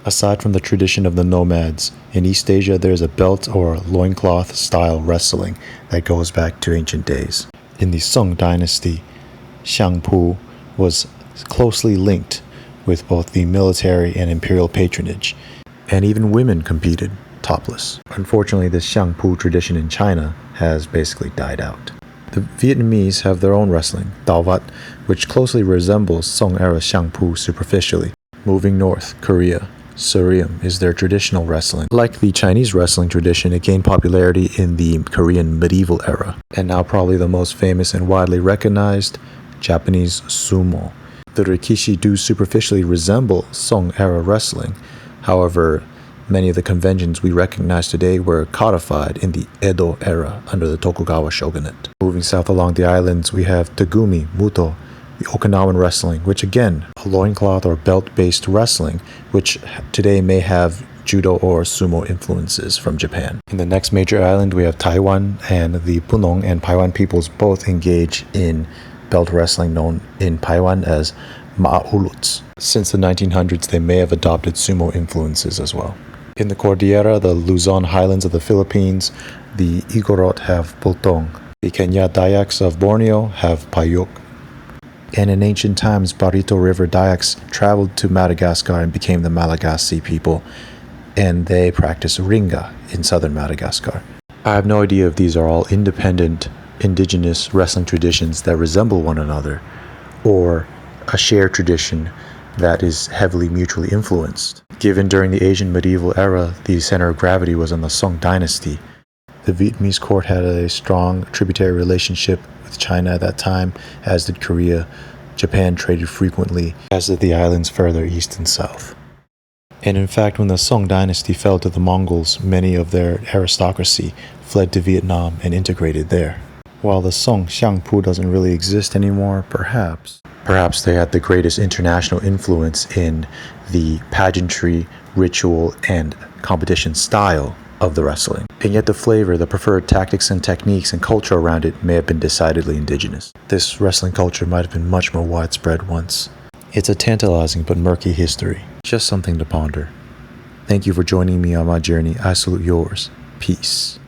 Aside from the tradition of the nomads, in East Asia there's a belt or loincloth style wrestling that goes back to ancient days. In the Song Dynasty, Xiāngpū was closely linked with both the military and imperial patronage, and even women competed topless. Unfortunately, this Xiāngpū tradition in China has basically died out. The Vietnamese have their own wrestling, Dao Vat, which closely resembles Song-era Xiāngpū superficially. Moving north, Korea, Surium is their traditional wrestling. Like the Chinese wrestling tradition, it gained popularity in the Korean medieval era, and now probably the most famous and widely recognized, Japanese sumo. The rikishi do superficially resemble Song-era wrestling. However, many of the conventions we recognize today were codified in the Edo era under the Tokugawa shogunate. Moving south along the islands, we have Tagumi, Muto, the Okinawan wrestling, which again, a loincloth or belt-based wrestling, which today may have judo or sumo influences from Japan. In the next major island, we have Taiwan, and the Punong and Paiwan peoples both engage in belt wrestling known in Paiwan as ma'uluts. Since the 1900s, they may have adopted sumo influences as well. In the Cordillera, the Luzon highlands of the Philippines, the Igorot have pultong. The Kenya Dayaks of Borneo have payuk. And in ancient times, Barito River Dayaks traveled to Madagascar and became the Malagasy people, and they practice ringa in southern Madagascar. I have no idea if these are all independent, indigenous wrestling traditions that resemble one another, or a shared tradition that is heavily mutually influenced. Given during the Asian medieval era, the center of gravity was on the Song Dynasty. The Vietnamese court had a strong tributary relationship with China at that time, as did Korea. Japan traded frequently, as did the islands further east and south. And in fact, when the Song Dynasty fell to the Mongols, many of their aristocracy fled to Vietnam and integrated there. While the Song Xiāngpū doesn't really exist anymore, perhaps they had the greatest international influence in the pageantry, ritual, and competition style of the wrestling. And yet the flavor, the preferred tactics and techniques and culture around it may have been decidedly indigenous. This wrestling culture might have been much more widespread once. It's a tantalizing but murky history. Just something to ponder. Thank you for joining me on my journey. I salute yours. Peace.